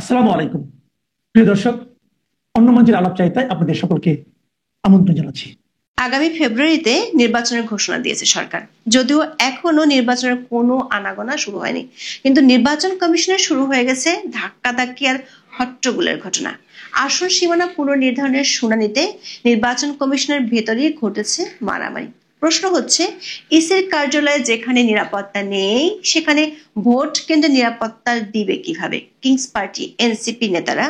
আসসালামু আলাইকুম প্রিয় দর্শক, অন্য মঞ্চের আলাপচারিতায় আপনাদের সকলকে আমন্ত্রণ জানাচ্ছি। আগামী ফেব্রুয়ারিতে নির্বাচনের ঘোষণা দিয়েছে সরকার, যদিও এখনো নির্বাচনের কোনো আনাগোনা শুরু হয়নি, কিন্তু নির্বাচন কমিশনের শুরু হয়ে গেছে ধাক্কাধাক্কি আর হট্টগোলের ঘটনা। আসন সীমানা পুনর্নির্ধারণের শুনানিতে নির্বাচন কমিশনের ভেতরেই ঘটেছে মারামারি। প্রশ্ন হচ্ছে, ইসির কার্যালয়ে যেখানে নিরাপত্তা নেই সেখানে ভোট কেন্দ্রে নিরাপত্তা দিবে কিভাবে? কিংস পার্টি এনসিপি নেতারা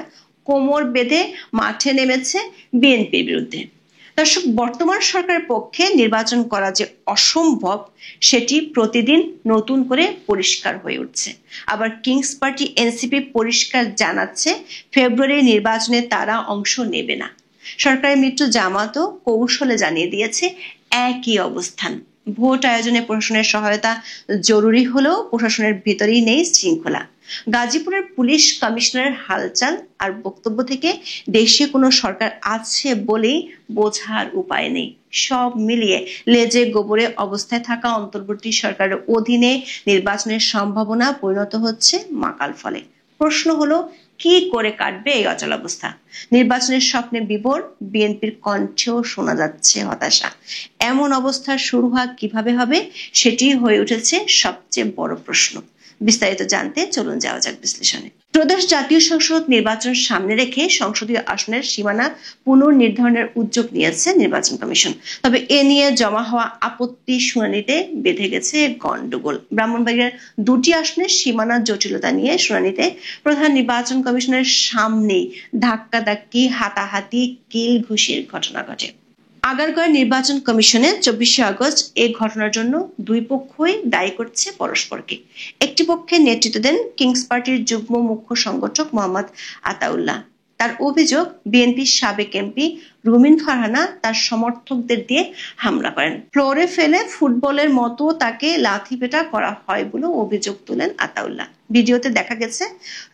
কোমর বেঁধে মাঠে নেমেছে বিএনপির বিরুদ্ধে। দর্শক, বর্তমান সরকারের পক্ষে নির্বাচন করা যে অসম্ভব সেটি প্রতিদিন নতুন করে পরিষ্কার হয়ে উঠছে। আবার কিংস পার্টি এনসিপি পরিষ্কার জানাচ্ছে ফেব্রুয়ারি নির্বাচনে তারা অংশ নেবে না। সরকারের মিত্র জামাতও কৌশলে জানিয়ে দিয়েছে একই অবস্থান। ভোট আয়োজনে প্রশাসনের সহায়তা জরুরি হলেও প্রশাসনের ভিতরেই নেই শৃঙ্খলা। গাজীপুরের পুলিশ কমিশনারের হালচাল আর বক্তব্য থেকে দেশে কোনো সরকার আছে বলেই বোঝার উপায় নেই। সব মিলিয়ে লেজে গোবরে অবস্থায় থাকা অন্তর্বর্তী সরকারের অধীনে নির্বাচনের সম্ভাবনা পরিণত হচ্ছে মাকাল ফলে। প্রশ্ন হলো, কি করে কাটবে এই অচলাবস্থা? নির্বাচনের স্বপ্নে বিভোর, বিএনপির কণ্ঠেও শোনা যাচ্ছে হতাশা। এমন অবস্থার শুরু হওয়া কিভাবে হবে সেটি হয়ে উঠেছে সবচেয়ে বড় প্রশ্ন। বিস্তারিত জানতে চলুন যাওয়া যাক বিশ্লেষণে। ত্রয়োদশ জাতীয় সংসদ নির্বাচন সামনে রেখে সংসদীয় আসনের সীমানা পুনর্নির্ধারণের উদ্যোগ নিয়েছে নির্বাচন কমিশন। তবে এ নিয়ে জমা হওয়া আপত্তি শুনানিতে বেঁধে গেছে গন্ডগোল। ব্রাহ্মণবাড়িয়ার দুটি আসনের সীমানা জটিলতা নিয়ে শুনানিতে প্রধান নির্বাচন কমিশনের সামনেই ধাক্কাধাক্কি, হাতাহাতি, কিল ঘুষির ঘটনা ঘটে। আগারগাঁও নির্বাচন কমিশনে 24শে আগস্ট এই ঘটনার জন্য দুই পক্ষই দায়ী করছে পরস্পরকে। একটি পক্ষে নেতৃত্ব দেন কিংস পার্টির যুগ্ম মুখ্য সংগঠক মোহাম্মদ আতাউল্লাহ। তার অভিযোগ, বিএনপির সাবেক এমপি রুমিন ফারহানা তার সমর্থকদের দিয়ে হামলা করেন। ফ্লোরে ফেলে ফুটবলের মতো তাকে লাথিপেটা করা হয় বলে অভিযোগ তোলেন আতাউল্লাহ। ভিডিওতে দেখা গেছে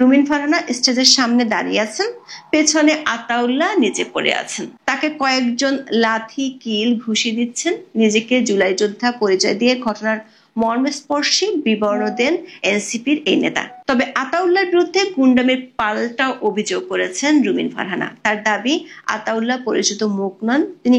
রুমিন ফারহানা স্টেজের সামনে দাঁড়িয়ে আছেন, পেছনে আতাউল্লাহ নিচে পড়ে আছেন। তাকে কয়েকজন লাথি, কিল, ঘুষি দিচ্ছেন। নিজেকে জুলাই যোদ্ধা পরিচয় দিয়ে ঘটনার মর্মস্পর্শী বিবরণ দেন এনসিপির এই নেতা। তবে আতাউল্লাহর বিরুদ্ধে গুন্ডামির পাল্টা অভিযোগ করেছেন রুমিন ফারহানা। তার দাবি, আতাউল্লাহ পরিচিত মুখ নন, তিনি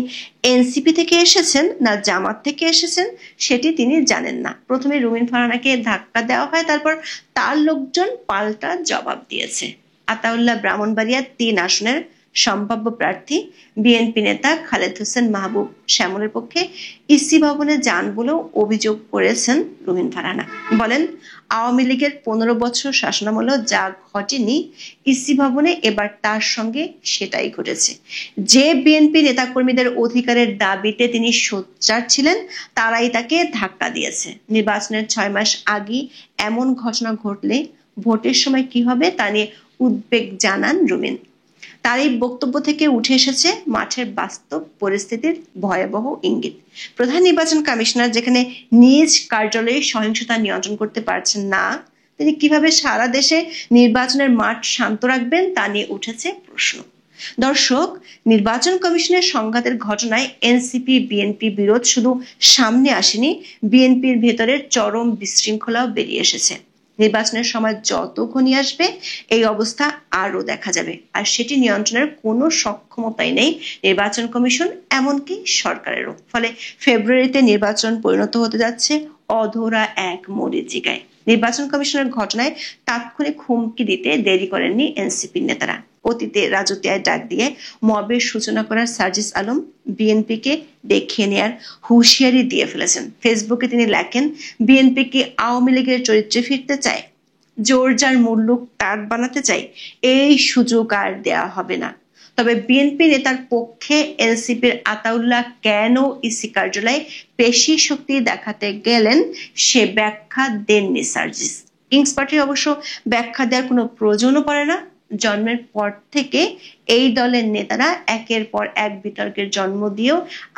এনসিপি থেকে এসেছেন না জামাত থেকে এসেছেন সেটি তিনি জানেন না। প্রথমে রুমিন ফারহানাকে ধাক্কা দেওয়া হয়, তারপর তার লোকজন পাল্টা জবাব দিয়েছে। আতাউল্লাহ ব্রাহ্মণবাড়িয়া 3 আসনের সম্ভাব্য প্রার্থী। বিএনপি নেতা খালেদ হোসেন মাহবুব শ্যামলের পক্ষে ইসি ভবনে যান বলেও অভিযোগ করেছেন রুমিন ফারহানা। বলেন, আওয়ামী লীগের 15 বছর শাসনামলেও যা ঘটেনি ইসি ভবনে এবার তার সঙ্গে সেটাই ঘটেছে। যে বিএনপি নেতাকর্মীদের অধিকারের দাবিতে তিনি সোচ্চার ছিলেন তারাই তাকে ধাক্কা দিয়েছে। নির্বাচনের 6 মাস আগে এমন ঘটনা ঘটলে ভোটের সময় কি হবে তা নিয়ে উদ্বেগ জানান রুমিন। তার এই বক্তব্য থেকে উঠে এসেছে মাঠের বাস্তব পরিস্থিতির ভয়াবহ ইঙ্গিত। প্রধান নির্বাচন কমিশনার যেখানে নিজ কার্যালয়ে সহিংসতা নিয়ন্ত্রণ করতে পারছেন না, তিনি কিভাবে সারা দেশে নির্বাচনের মাঠ শান্ত রাখবেন তা নিয়ে উঠেছে প্রশ্ন। দর্শক, নির্বাচন কমিশনের সংঘাতের ঘটনায় এনসিপি বিএনপি বিরোধ শুধু সামনে আসেনি, বিএনপির ভেতরের চরম বিশৃঙ্খলাও বেরিয়ে এসেছে। নির্বাচনের সময় যত ঘনিয়ে আসবে এই অবস্থা আরো দেখা যাবে, আর সেটি নিয়ন্ত্রণের কোনো সক্ষমতাই নেই নির্বাচন কমিশন, এমনকি সরকারেরও। ফলে ফেব্রুয়ারিতে নির্বাচন পরিণত হতে যাচ্ছে অধরা এক মরীচিকায়। নির্বাচন কমিশনের ঘটনায় তাৎক্ষণিক হুমকি দিতে দেরি করেননি এনসিপির নেতারা। অতীতে রাজতিয়ায় ডাক দিয়ে মবের সূচনা করার সার্জিস আলম বিএনপিকে দেখিয়ে নেয়ার হুঁশিয়ারি দিয়ে ফেলেছেন। ফেসবুকে তিনি লেখেন, বিএনপি কি আওয়ামী লীগের চরিত্রে ফিরতে চায়? জোর যার মুল্লুক তার বানাতে চাই, এই সুযোগ আর দেয়া হবে না। তবে বিএনপি নেতার পক্ষে এনসিপির আতাউল্লাহ কেন ইসি কার্যালয়ে পেশি শক্তি দেখাতে গেলেন সে ব্যাখ্যা দেননি সার্জিস। কিংস পার্টির অবশ্য ব্যাখ্যা দেওয়ার কোনো প্রয়োজনও পড়ে না। জন্মের পর থেকে এই দলের নেতারা একের পর এক বিতর্কের জন্ম দিয়েও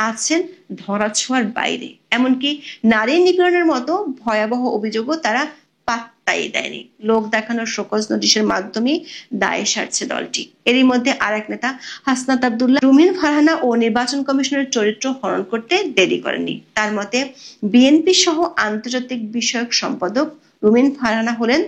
আছেন ধরাছোঁয়ার বাইরে। এমনকি নারী নিপীড়নের মতো ভয়াবহ অভিযোগও তারা পাত্তাই দেয়নি। লোক দেখানোর শোকজ নোটিশের মাধ্যমে দায় সারছে দলটি। এরই মধ্যে আরেক নেতা হাসনাত আব্দুল্লাহ রুমিন ফারহানা ও নির্বাচন কমিশনের চরিত্র হনন করতে দেরি করেননি। তার মতে, বিএনপি সহ আন্তর্জাতিক বিষয়ক সম্পাদক রুমিন ফারহানা হলেন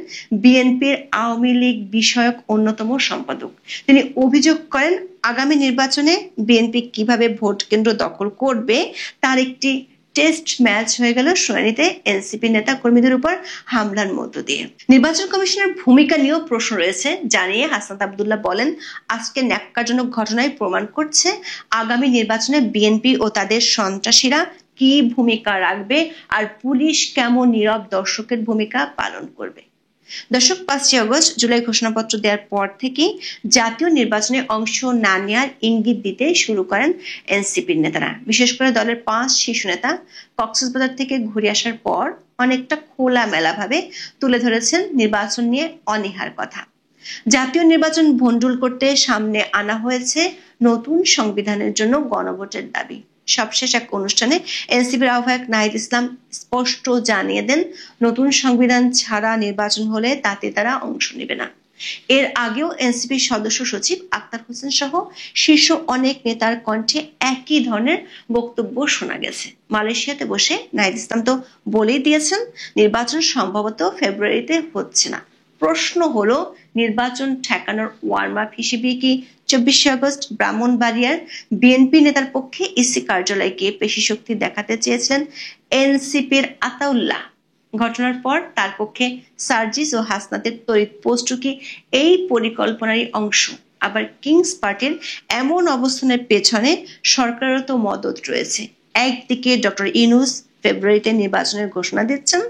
বিএনপির আওয়ামী লীগ বিষয়ক অন্যতম সম্পাদক। তিনি অভিযোগ করেন আগামী নির্বাচনে বিএনপি কিভাবে ভোট কেন্দ্র দখল করবে তার একটি টেস্ট ম্যাচ হয়ে গেল শুনানিতে এনসিপি নেতা কর্মীদের উপর হামলার মধ্য দিয়ে। নির্বাচন কমিশনের ভূমিকা নিয়েও প্রশ্ন রয়েছে জানিয়ে হাসনাত আব্দুল্লাহ বলেন, আজকে ন্যাক্কারজনক ঘটনায় প্রমাণ করছে আগামী নির্বাচনে বিএনপি ও তাদের সন্ত্রাসীরা কি ভূমিকা রাখবে আর পুলিশ কেমন নীরব দর্শকের ভূমিকা পালন করবে। দর্শক, 5 আগস্ট জুলাই ঘোষণাপত্র দেওয়ার পর থেকে জাতীয় নির্বাচনে অংশ না নেওয়ার ইঙ্গিত দিতে শুরু করেন এনসিপির নেতারা। বিশেষ করে দলের 5 শীর্ষ নেতা কক্সবাজার থেকে ঘুরে আসার পর অনেকটা খোলামেলা ভাবে তুলে ধরেছেন নির্বাচন নিয়ে অনীহার কথা। জাতীয় নির্বাচন ভণ্ডুল করতে সামনে আনা হয়েছে নতুন সংবিধানের জন্য গণভোটের দাবি। সবশেষ এক অনুষ্ঠানে এনসিপির আহ্বায়ক নাহিদ ইসলাম স্পষ্ট জানিয়ে দেন, নতুন সংবিধান ছাড়া নির্বাচন হলে তাতে তারা অংশ নেবে না। এর আগেও এনসিপির সদস্য সচিব আক্তার হোসেন সহ শীর্ষ অনেক নেতার কণ্ঠে একই ধরনের বক্তব্য শোনা গেছে। মালয়েশিয়াতে বসে নাহিদ ইসলাম তো বলেই দিয়েছেন নির্বাচন সম্ভবত ফেব্রুয়ারিতে হচ্ছে না। প্রশ্ন হলো, নির্বাচন ঠেকানোর ওয়ার্ম আপ হিসেবে কি 24 আগস্ট ব্রাহ্মণবাড়িয়ার বিএনপি নেতার পক্ষে ইসি কার্যালয়কে পেশি শক্তি দেখাতে চেয়েছিলেন এনসিপির আতাউল্লাহ? ঘটনার পর তার পক্ষে সার্জিস ও হাসনাতের তড়িৎ পোস্ট কি এই পরিকল্পনারই অংশ? আবার কিংস পার্টির এমন অবস্থানের পেছনে সরকারেরও তো মদত রয়েছে। একদিকে ডক্টর ইউনূস ফেব্রুয়ারিতে নির্বাচনের ঘোষণা দিচ্ছেন,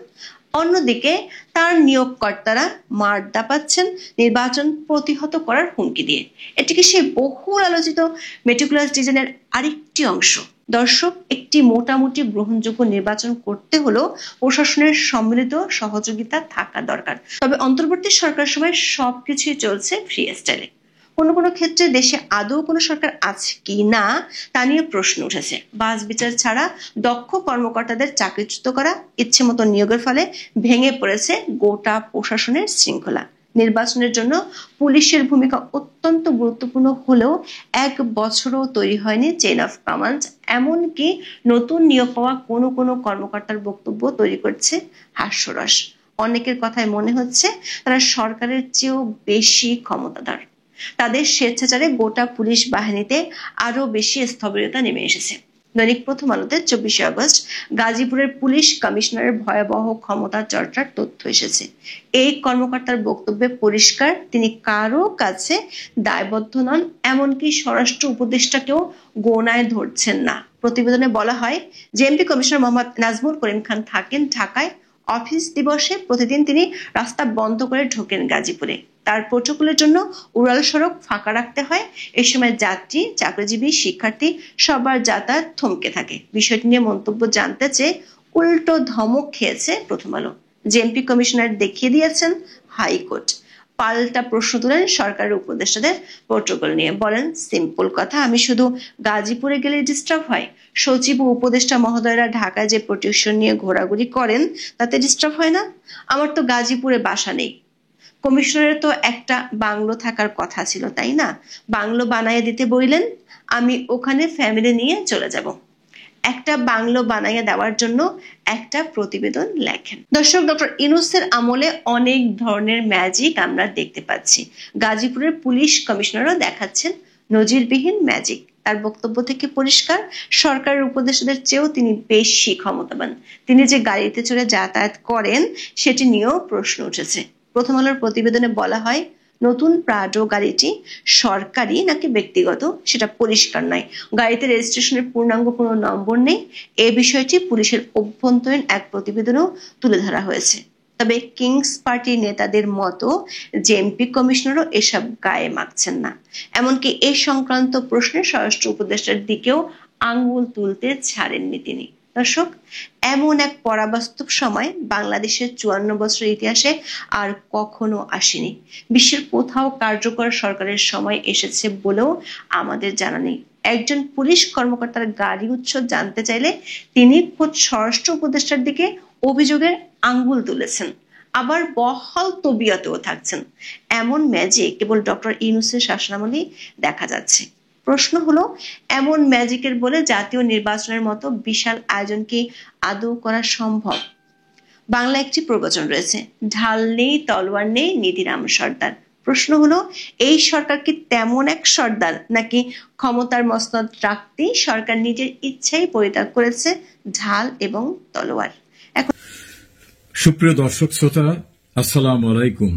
অন্যদিকে তার নিয়োগকর্তারা মার দাপাচ্ছেন নির্বাচন প্রতিহত করার হুমকি দিয়ে। এটি কি সেই বহুল আলোচিত মেটিকুলাস ডিজাইনের আরেকটি অংশ? দর্শক, একটি মোটামুটি গ্রহণযোগ্য নির্বাচন করতে হলেও প্রশাসনের সম্মিলিত সহযোগিতা থাকা দরকার। তবে অন্তর্বর্তী সরকার সময় সবকিছুই চলছে ফ্রি স্টাইলে। কোনো কোনো ক্ষেত্রে দেশে আদৌ কোনো সরকার আছে কি না তা নিয়ে প্রশ্ন উঠেছে। বাস বিচার ছাড়া দক্ষ কর্মকর্তাদের চাকরিচ্যুত করা, ইচ্ছে মতো নিয়োগের ফলে ভেঙে পড়েছে গোটা প্রশাসনের শৃঙ্খলা। নির্বাচনের জন্য পুলিশের ভূমিকা অত্যন্ত গুরুত্বপূর্ণ হলেও 1 বছরও তৈরি হয়নি চেইন অফ কমান্ড। এমনকি নতুন নিয়োগ পাওয়া কোনো কোনো কর্মকর্তার বক্তব্য তৈরি করছে হাস্যরস। অনেকের কথায় মনে হচ্ছে তারা সরকারের চেয়েও বেশি ক্ষমতাধর। তাদের স্বেচ্ছাচারে গোটা পুলিশ বাহিনীতে আরো বেশি স্থবিরতা নেমে এসেছে। দৈনিক প্রথম আলোতে 24 আগস্ট গাজীপুরের পুলিশ কমিশনারের ভয়াবহ ক্ষমতা চর্চার তথ্য এসেছে। এই কর্মকর্তার বক্তব্যে পরিষ্কার তিনি কারো কাছে দায়বদ্ধ নন, এমনকি স্বরাষ্ট্র উপদেষ্টাকেও গোনায় ধরছেন না। প্রতিবেদনে বলা হয়, জেএমপি কমিশনার মোহাম্মদ নাজমুল করিম খান থাকেন ঢাকায়। অফিস দিবসে প্রতিদিন তিনি রাস্তা বন্ধ করে ঢোকেন গাজীপুরে। তার প্রোটোকলের জন্য উড়াল সড়ক ফাঁকা রাখতে হয়। এই সময় যাত্রী, চাকরিজীবী, শিক্ষার্থী সবার যাতায়াত থমকে থাকে। বিষয়টি নিয়ে মন্তব্য জানতে চেয়ে উল্টো ধমক খেয়েছে প্রথম আলো। জেএমপি কমিশনার দেখিয়ে দিয়েছেন হাইকোর্ট। পাল্টা প্রশ্ন তুলেন সরকারের উপদেষ্টাদের প্রোটোকল নিয়ে। বলেন, সিম্পল কথা, আমি শুধু গাজীপুরে গেলে ডিস্টার্ব হয়? সচিব ও উপদেষ্টা মহোদয়রা ঢাকায় যে প্রোটেকশন নিয়ে ঘোরাঘুরি করেন তাতে ডিস্টার্ব হয় না? আমার তো গাজীপুরে বাসা নেই। কমিশনারের তো একটা বাংলো থাকার কথা ছিল, তাই না? বাংলো বানাইয়া দিতে বললেন, আমি ওখানে ফ্যামিলি নিয়ে চলে যাব। একটা বাংলো বানাইয়া দেওয়ার জন্য একটা প্রতিবেদন লেখেন। দর্শক, ডক্টর ইউনূসের আমলে অনেক ধরনের ম্যাজিক আমরা দেখতে পাচ্ছি। গাজীপুরের পুলিশ কমিশনারও দেখাচ্ছেন নজিরবিহীন ম্যাজিক। তার বক্তব্য থেকে পরিষ্কার, সরকারের উপদেষ্টাদের চেয়েও তিনি বেশি ক্ষমতাবান। তিনি যে গাড়িতে চড়ে যাতায়াত করেন সেটি নিয়েও প্রশ্ন উঠেছে। প্রথম আলোর প্রতিবেদনে বলা হয়, নতুন প্রাডো গাড়িটি সরকারি নাকি ব্যক্তিগত সেটা পরিষ্কার নয়। গাড়িতে রেজিস্ট্রেশনের পূর্ণাঙ্গ কোনো নম্বর নেই। এই বিষয়টি পুলিশের অভ্যন্তরীণ এক প্রতিবেদনেও তুলে ধরা হয়েছে। তবে কিংস পার্টির নেতাদের মতো জেএমপি কমিশনারও এসব গায়ে মাখছেন না। এমনকি এই সংক্রান্ত প্রশ্নে স্বরাষ্ট্র উপদেষ্টার দিকেও আঙ্গুল তুলতে ছাড়েননি তিনি। দর্শক, এমন এক পরাবাস্তব সময় বাংলাদেশের 54 বছরের ইতিহাসে আর কখনো আসেনি। বিশ্বের কোথাও কার্যকর সরকারের সময় এসেছে বলেও আমাদের জানা নেই। একজন পুলিশ কর্মকর্তার গাড়ি উৎস জানতে চাইলে তিনি খোদ স্বরাষ্ট্র উপদেষ্টার দিকে অভিযোগের আঙ্গুল তুলেছেন, আবার বহাল তবিয়তেও থাকছেন। এমন ম্যাজিক কেবল ডক্টর ইউনূসের শাসনামলেই দেখা যাচ্ছে। প্রশ্ন হলো, এমন ম্যাজিকের বলে জাতীয় নির্বাচনের মতো বিশাল আয়োজন কি আদৌ করা সম্ভব? বাংলা একটি প্রবচন রয়েছে, ঢাল নেই তলোয়ার নেই নিধিরাম সর্দার। প্রশ্ন হলো, এই সরকার কি তেমন এক সর্দার, নাকি ক্ষমতার মসনদ রাখতেই সরকার নিজের ইচ্ছাই পরিত্যাগ করেছে ঢাল এবং তলোয়ার? এখন সুপ্রিয় দর্শক শ্রোতা, আসসালামু আলাইকুম।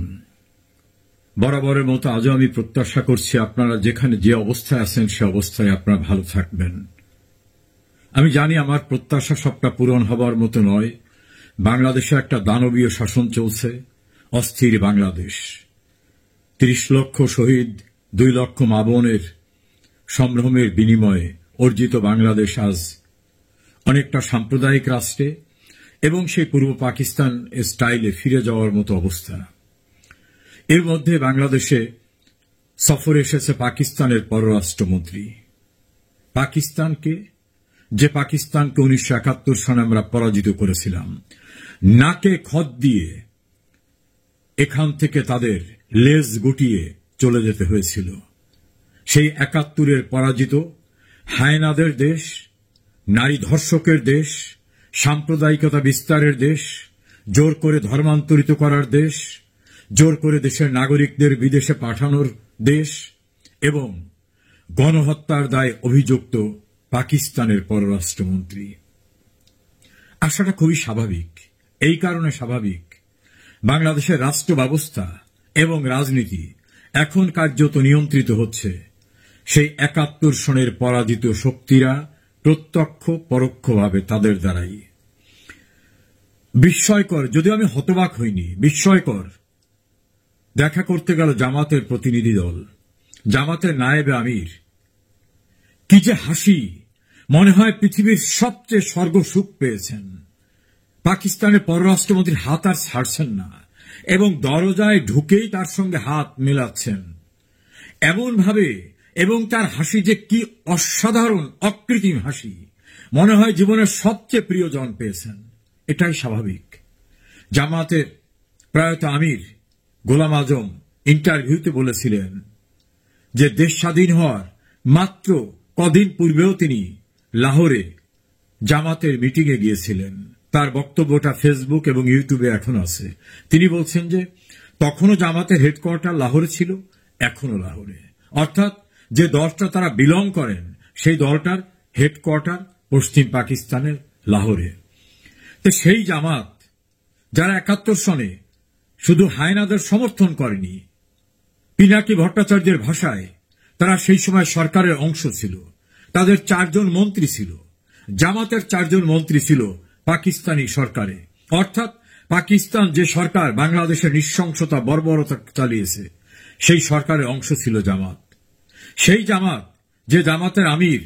বরাবরের মতো আজও আমি প্রত্যাশা করছি আপনারা যেখানে যে অবস্থায় আছেন সে অবস্থায় আপনারা ভালো থাকবেন। আমি জানি আমার প্রত্যাশা সবটা পূরণ হবার মতো নয়। বাংলাদেশে একটা দানবীয় শাসন চলছে, অস্থির বাংলাদেশ। ৩০ লক্ষ শহীদ, ২ লক্ষ মা বোনের সম্ভ্রমের বিনিময়ে অর্জিত বাংলাদেশ আজ অনেকটা সাম্প্রদায়িক রাষ্ট্রে এবং সেই পূর্ব পাকিস্তান স্টাইলে ফিরে যাওয়ার মতো অবস্থা। এর মধ্যে বাংলাদেশে সফরে এসেছে পাকিস্তানের পররাষ্ট্রমন্ত্রী। পাকিস্তানকে, যে পাকিস্তানকে ১৯৭১ সালে আমরা পরাজিত করেছিলাম, নাকে খত দিয়ে এখান থেকে তাদের লেজ গুটিয়ে চলে যেতে হয়েছিল। সেই ৭১-এর পরাজিত হায়নাদের দেশ, নারী ধর্ষকের দেশ, সাম্প্রদায়িকতা বিস্তারের দেশ, জোর করে ধর্মান্তরিত করার দেশ, জোর করে দেশের নাগরিকদের বিদেশে পাঠানোর দেশ এবং গণহত্যার দায়ে অভিযুক্ত পাকিস্তানের পররাষ্ট্রমন্ত্রী। আশাটা খুবই স্বাভাবিক। এই কারণে স্বাভাবিক, বাংলাদেশের রাষ্ট্র ব্যবস্থা এবং রাজনীতি এখন কার্যত নিয়ন্ত্রিত হচ্ছে সেই ৭১ সনের পরাজিত শক্তিরা প্রত্যক্ষ পরোক্ষভাবে তাদের দ্বারাই। বিস্ময়কর, যদিও আমি হতবাক হইনি, বিস্ময়কর, দেখা করতে গেল জামাতের প্রতিনিধি দল, জামাতের নায়েবে আমির। কি যে হাসি, মনে হয় পৃথিবীর সবচেয়ে স্বর্গসুখ পেয়েছেন। পাকিস্তানের পররাষ্ট্রমন্ত্রীর হাত আর ছাড়ছেন না এবং দরজায় ঢুকেই তার সঙ্গে হাত মেলাচ্ছেন এমন ভাবে, এবং তার হাসি যে কি অসাধারণ অকৃত্রিম হাসি, মনে হয় জীবনের সবচেয়ে প্রিয়জন পেয়েছেন। এটাই স্বাভাবিক। জামাতের প্রয়াত আমির গোলাম আজম ইন্টারভিউতে বলেছিলেন যে দেশ স্বাধীন হওয়ার মাত্র কদিন পূর্বেও তিনি লাহোরে জামাতের মিটিংয়ে গিয়েছিলেন। তার বক্তব্যটা ফেসবুক এবং ইউটিউবে এখন আছে। তিনি বলছেন যে তখনও জামাতের হেডকোয়ার্টার লাহোরে ছিল, এখনো লাহোরে, অর্থাৎ যে দলটা তারা বিলং করেন সেই দলটার হেডকোয়ার্টার পশ্চিম পাকিস্তানের লাহোরে। তো সেই জামাত যারা ৭১ সনে শুধু হায়নাদের সমর্থন করেনি, পিনাকি ভট্টাচার্যের ভাষায় তারা সেই সময় সরকারের অংশ ছিল, তাদের ৪ জন মন্ত্রী ছিল, জামাতের ৪ জন মন্ত্রী ছিল পাকিস্তানি সরকারে, অর্থাৎ পাকিস্তান যে সরকার বাংলাদেশের নৃশংসতা বর্বরতা চালিয়েছে সেই সরকারের অংশ ছিল জামাত। সেই জামাত, যে জামাতের আমির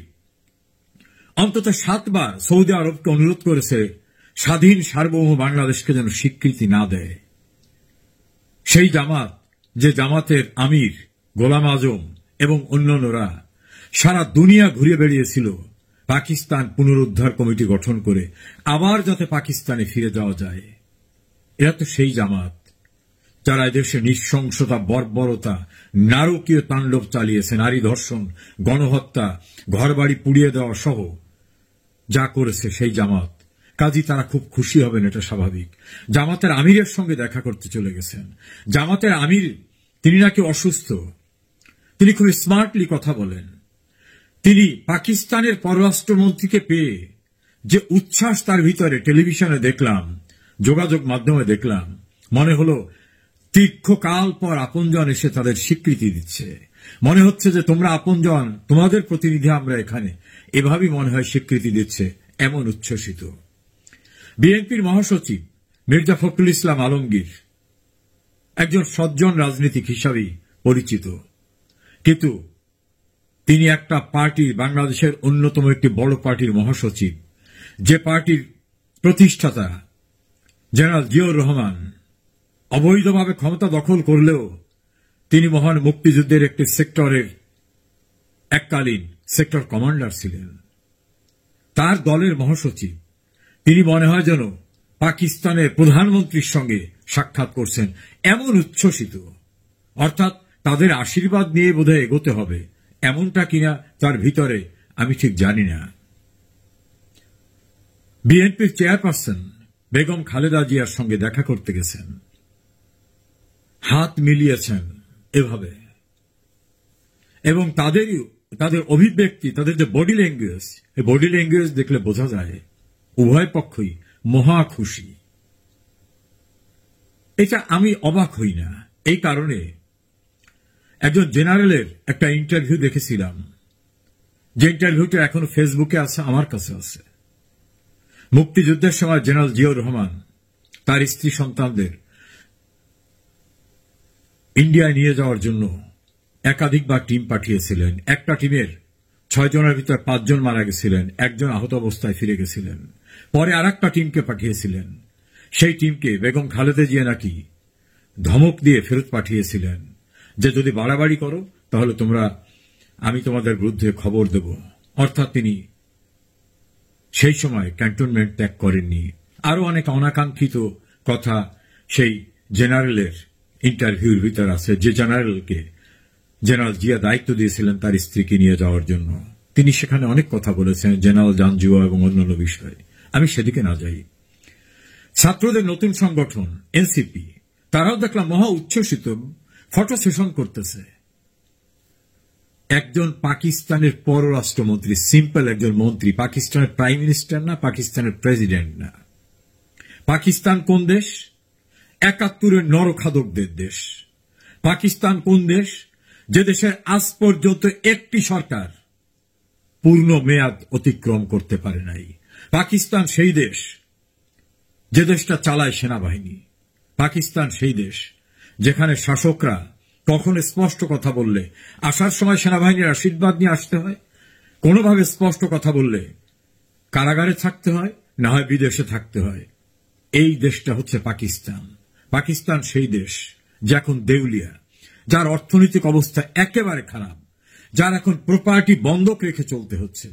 অন্তত ৭ বার সৌদি আরবকে অনুরোধ করেছে স্বাধীন সার্বভৌম বাংলাদেশকে যেন স্বীকৃতি না দেয়, সেই জামাত, যে জামাতের আমির গোলাম আজম এবং অন্যান্যরা সারা দুনিয়া ঘুরে বেড়িয়েছিল পাকিস্তান পুনরুদ্ধার কমিটি গঠন করে আবার যাতে পাকিস্তানে ফিরে যাওয়া যায়। এরা তো সেই জামাত যারা এদেশে নৃশংসতা, বর্বরতা, নারকীয় তাণ্ডব চালিয়েছে, নারী ধর্ষণ, গণহত্যা, ঘরবাড়ি পুড়িয়ে দেওয়া সহ যা করেছে সেই জামাত। কাজী তারা খুব খুশি হবেন, এটা স্বাভাবিক। জামাতের আমিরের সঙ্গে দেখা করতে চলে গেছেন। জামাতের আমির, তিনি নাকি অসুস্থ, তিনি খুব স্মার্টলি কথা বলেন। তিনি পাকিস্তানের পররাষ্ট্রমন্ত্রীকে পেয়ে যে উচ্ছ্বাস তার ভিতরে টেলিভিশনে দেখলাম, যোগাযোগ মাধ্যমে দেখলাম, মনে হলো দীর্ঘকাল পর আপনজন এসে তাদের স্বীকৃতি দিচ্ছে। মনে হচ্ছে যে তোমরা আপনজন, তোমাদের প্রতিনিধি আমরা এখানে, এভাবেই মনে হয় স্বীকৃতি দিচ্ছে, এমন উচ্ছ্বসিত। বিএনপির মহাসচিব মির্জা ফখরুল ইসলাম আলমগীর একজন সজ্জন রাজনীতিক হিসাবেই পরিচিত, কিন্তু তিনি একটা পার্টির, বাংলাদেশের অন্যতম একটি বড় পার্টির মহাসচিব, যে পার্টির প্রতিষ্ঠাতা জেনারেল জিয়াউর রহমান অবৈধভাবে ক্ষমতা দখল করলেও তিনি মহান মুক্তিযুদ্ধের একটি সেক্টরের এককালীন সেক্টর কমান্ডার ছিলেন। তার দলের মহাসচিব, তিনি মনে হয় যেন পাকিস্তানের প্রধানমন্ত্রীর সঙ্গে সাক্ষাৎ করছেন, এমন উচ্ছ্বসিত। অর্থাৎ তাদের আশীর্বাদ নিয়ে বোধহয় এগোতে হবে, এমনটা কিনা তার ভিতরে আমি ঠিক জানি না। বিএনপির চেয়ারপারসন বেগম খালেদা জিয়ার সঙ্গে দেখা করতে গেছেন, হাত মিলিয়েছেন এভাবে, এবং তাদের অভিব্যক্তি, তাদের যে বডি ল্যাঙ্গুয়েজ, এই বডি ল্যাঙ্গুয়েজ দেখলে বোঝা যায় উভয় পক্ষই মহা খুশি। এটা আমি অবাক হই না, এই কারণে একজন জেনারেলের একটা ইন্টারভিউ দেখেছিলাম, যে ইন্টারভিউটা এখনো ফেসবুকে আছে, আমার কাছে আছে। মুক্তিযুদ্ধের সময় জেনারেল জিয়াউর রহমান তার স্ত্রী সন্তানদের ইন্ডিয়ায় নিয়ে যাওয়ার জন্য একাধিকবার টিম পাঠিয়েছিলেন। একটা টিমের 6 জনের ভিতর 5 জন মারা গেছিলেন, একজন আহত অবস্থায় ফিরে গেছিলেন। পরে আরেকটা টিমকে পাঠিয়েছিলেন, সেই টিমকে বেগম খালেদা জিয়া নাকি ধমক দিয়ে ফেরত পাঠিয়েছিলেন যে যদি বাড়াবাড়ি করো তাহলে আমি তোমাদের বিরুদ্ধে খবর দেব। অর্থাৎ তিনি সেই সময় ক্যান্টনমেন্ট ত্যাগ করেননি। আরো অনেক অনাকাঙ্ক্ষিত কথা সেই জেনারেলের ইন্টারভিউর ভিতর আছে, যে জেনারেলকে জেনারেল জিয়া দায়িত্ব দিয়েছিলেন তার স্ত্রীকে নিয়ে যাওয়ার জন্য। তিনি সেখানে অনেক কথা বলেছেন, জেনারেল জানজুয়া এবং অন্যান্য বিষয়ে। আমি সেদিকে না যাই। ছাত্রদের নতুন সংগঠন এনসিপি, তারাও দেখলাম মহা উচ্ছ্বসিত, ফটো সেশন করতেছে। একজন পাকিস্তানের পররাষ্ট্রমন্ত্রী, সিম্পল একজন মন্ত্রী, পাকিস্তানের প্রাইম মিনিস্টার না, পাকিস্তানের প্রেসিডেন্ট না। পাকিস্তান কোন দেশ? 71-এর নরখাদকদের দেশ। পাকিস্তান কোন দেশ? যে দেশের আজ পর্যন্ত একটি সরকার পূর্ণ মেয়াদ অতিক্রম করতে পারে নাই। পাকিস্তান সেই দেশ যে দেশটা চালায় সেনাবাহিনী। পাকিস্তান সেই দেশ যেখানে শাসকরা কখন স্পষ্ট কথা বললে আসার সময় সেনাবাহিনীর আশীর্বাদ নিয়ে আসতে হয়, কোনোভাবে স্পষ্ট কথা বললে কারাগারে থাকতে হয়, না হয় বিদেশে থাকতে হয়। এই দেশটা হচ্ছে পাকিস্তান। পাকিস্তান সেই দেশ যে এখন দেউলিয়া, যার অর্থনৈতিক অবস্থা একেবারে খারাপ, যার এখন প্রপার্টি বন্ধক রেখে চলতে হচ্ছে,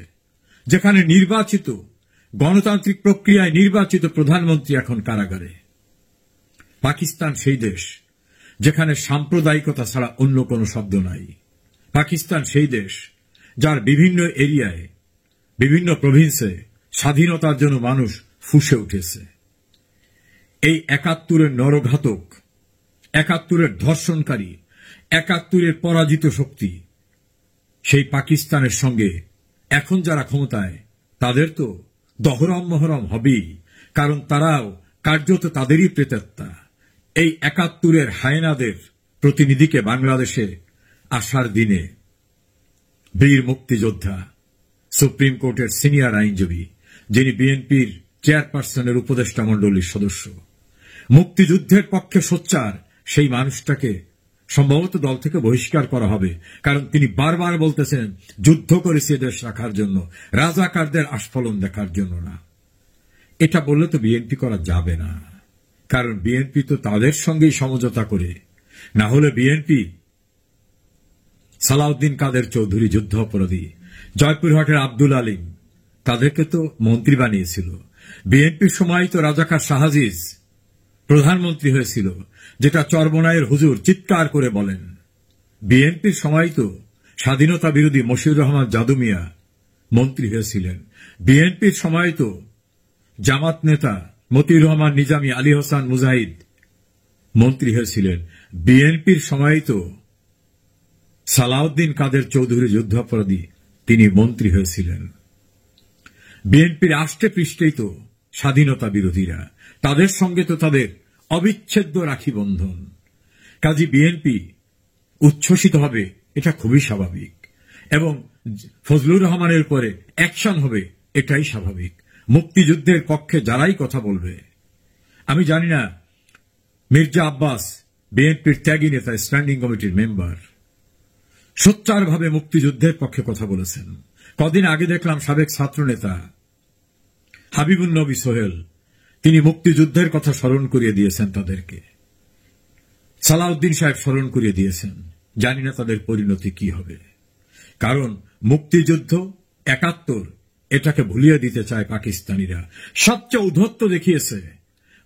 যেখানে নির্বাচিত গণতান্ত্রিক প্রক্রিয়ায় নির্বাচিত প্রধানমন্ত্রী এখন কারাগারে। পাকিস্তান সেই দেশ যেখানে সাম্প্রদায়িকতা ছাড়া অন্য কোনো শব্দ নাই। পাকিস্তান সেই দেশ যার বিভিন্ন এরিয়ায়, বিভিন্ন প্রভিন্সে স্বাধীনতার জন্য মানুষ ফুঁসে উঠেছে। এই 71-এর নরঘাতক, 71-এর ধর্ষণকারী, 71-এর পরাজিত শক্তি, সেই পাকিস্তানের সঙ্গে এখন যারা ক্ষমতায় তাদের তো দহরম মহরম হবেই, কারণ তারাও কার্যত তাদেরই প্রেতাত্মা। এই 71-এর হায়নাদের প্রতিনিধিকে বাংলাদেশে আসার দিনে বীর মুক্তিযোদ্ধা, সুপ্রিম কোর্টের সিনিয়র আইনজীবী, যিনি বিএনপির চেয়ারপারসনের উপদেষ্টা মণ্ডলীর সদস্য, মুক্তিযুদ্ধের পক্ষে সোচ্চার, সেই মানুষটাকে সম্ভবত দল থেকে বহিষ্কার করা হবে। কারণ তিনি বারবার বলতেছেন যুদ্ধ করেছে দেশ রাখার জন্য, রাজাকারদের আস্ফলন দেখার জন্য না। এটা বললে তো বিএনপি করা যাবে না, কারণ বিএনপি তো তাদের সঙ্গেই সমঝোতা করে। না হলে বিএনপি সালাউদ্দিন কাদের চৌধুরী যুদ্ধ অপরাধী, জয়পুরহাটের আব্দুল আলিম, তাদেরকে তো মন্ত্রী বানিয়েছিল। বিএনপির সময় তো রাজাকার শাহাজিজ প্রধানমন্ত্রী হয়েছিল, যেটা চরমনায়ের হুজুর চিৎকার করে বলেন। বিএনপির সময় তো স্বাধীনতা বিরোধী মশিউর রহমান জাদু মিয়া মন্ত্রী হয়েছিলেন। বিএনপির সময় তো জামাত নেতা মতিউর রহমান নিজামী, আলী হোসেন মুজাহিদ মন্ত্রী হয়েছিলেন। বিএনপির সময় তো সালাউদ্দিন কাদের চৌধুরী যুদ্ধাপরাধী, তিনি মন্ত্রী হয়েছিলেন। বিএনপির আষ্টে পৃষ্ঠেই তো স্বাধীনতা বিরোধীরা, তাদের সঙ্গে তো তাদের অবিচ্ছেদ্য রাখি বন্ধন। কাজী বিএনপি উচ্ছ্বসিত হবে, এটা খুবই স্বাভাবিক, এবং ফজলুর রহমানের উপরে অ্যাকশন হবে, এটাই স্বাভাবিক। মুক্তিযুদ্ধের পক্ষে যারাই কথা বলবে, আমি জানি না মির্জা আব্বাস বিএনপির ত্যাগী নেতা, স্ট্যান্ডিং কমিটির মেম্বার, সোচ্চারভাবে মুক্তিযুদ্ধের পক্ষে কথা বলেছেন। কদিন আগে দেখলাম সাবেক ছাত্রনেতা হাবিবুন নবী সোহেল, তিনি মুক্তিযুদ্ধের কথা স্মরণ করিয়ে দিয়েছেন তাদেরকে। সালাউদ্দিন সাহেব স্মরণ করিয়ে দিয়েছেন। জানি না তাদের পরিণতি কি হবে, কারণ মুক্তিযুদ্ধ 71 এটাকে ভুলিয়ে দিতে চায় পাকিস্তানিরা। সবচেয়ে ঔদ্ধত্য দেখিয়েছে,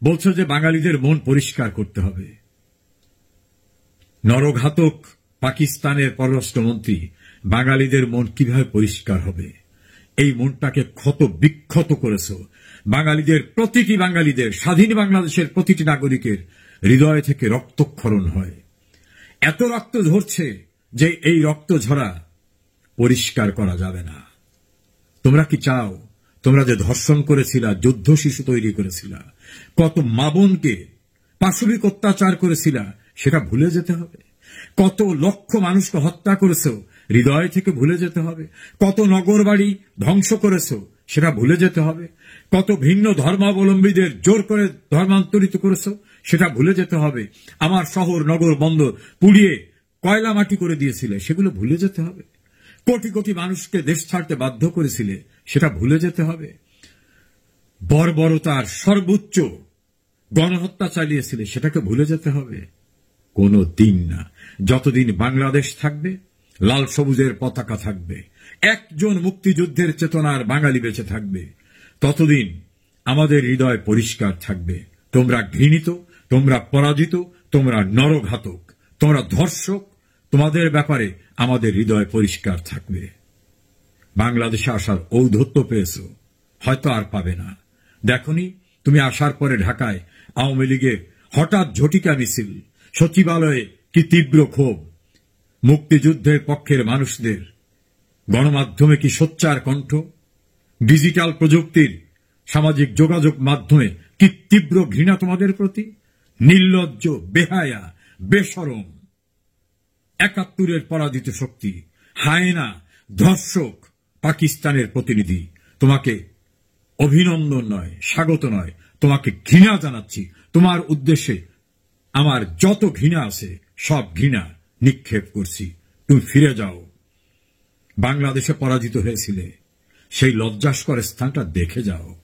বলছে যে বাঙালিদের মন পরিষ্কার করতে হবে। নরঘাতক পাকিস্তানের পররাষ্ট্রমন্ত্রী বাঙালিদের মন কিভাবে পরিষ্কার হবে, এই মনটাকে ক্ষত বিক্ষত করেছ। বাঙালিদের, প্রতিটি বাঙালিদের, স্বাধীন বাংলাদেশের প্রতিটি নাগরিকের হৃদয় থেকে রক্তক্ষরণ হয়। এত রক্ত ঝরছে যে এই রক্ত ঝরা পরিষ্কার করা যাবে না। তোমরা কি চাও তোমরা যে ধর্ষণ করেছিলা, যুদ্ধ শিশু তৈরি করেছিলা, কত মা বোনকে পাশবিক অত্যাচার করেছিলা, সেটা ভুলে যেতে হবে? কত লক্ষ মানুষকে হত্যা করেছো, হৃদয় থেকে ভুলে যেতে হবে? কত নগর বাড়ি ধ্বংস করেছো, সেটা ভুলে যেতে হবে? কত ভিন্ন ধর্মাবলম্বীদের জোর করে ধর্মান্তরিত করেছো, সেটা ভুলে যেতে হবে? আমার শহর নগর বন্দর পুড়িয়ে কয়লা মাটি করে দিয়েছিলে, সেগুলো ভুলে যেতে হবে? কোটি কোটি মানুষকে দেশ ছাড়তে বাধ্য করেছিলে, সেটা ভুলে যেতে হবে? বর্বরতার সর্বোচ্চ গণহত্যা চালিয়েছিলে, সেটাকে ভুলে যেতে হবে? কোনো দিন না। যতদিন বাংলাদেশ থাকবে, লাল সবুজের পতাকা থাকবে, একজন মুক্তিযুদ্ধের চেতনার বাঙালি বেঁচে থাকবে, ততদিন আমাদের হৃদয় পরিষ্কার থাকবে। তোমরা ঘৃণিত, তোমরা পরাজিত, তোমরা নরঘাতক, তোমরা ধর্ষক, তোমাদের ব্যাপারে আমাদের হৃদয় পরিষ্কার থাকবে। বাংলাদেশে আসার ঔদ্ধত্য পেয়েছ, হয়তো আর পাবে না। দেখনি তুমি আসার পরে ঢাকায় আওয়ামী লীগের হঠাৎ ঝটিকা মিছিল, সচিবালয়ে কি তীব্র ক্ষোভ, মুক্তিযুদ্ধের পক্ষের মানুষদের, গণমাধ্যমে কি সোচ্চার কণ্ঠ, ডিজিটাল প্রযুক্তির সামাজিক যোগাযোগ মাধ্যমে কি তীব্র ঘৃণা তোমাদের প্রতি। নির্লজ্জ, বেহায়া, বেশরম, ৭১-এর পরাজিত শক্তি, হায়েনা, ধর্ষক পাকিস্তানের প্রতিনিধি, তোমাকে অভিনন্দন নয়, স্বাগত নয়, তোমাকে ঘৃণা জানাচ্ছি। তোমার উদ্দেশ্যে আমার যত ঘৃণা আছে সব ঘৃণা নিক্ষেপ করছি। তুমি ফিরে যাও। বাংলাদেশে পরাজিত হয়েছিলে, সেই লজ্জাস্কর স্থানটা দেখে যাও।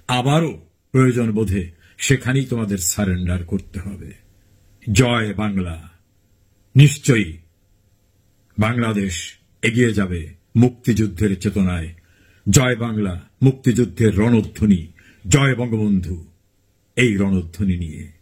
আবারও প্রয়োজন বোধে সেখানেই তোমাদের সারেন্ডার করতে হবে। জয় বাংলা। নিশ্চয়ই বাংলাদেশ এগিয়ে যাবে মুক্তিযুদ্ধের চেতনায়। জয় বাংলা, মুক্তিযুদ্ধের রণধ্বনি, জয় বঙ্গবন্ধু, এই রণধ্বনি নিয়ে।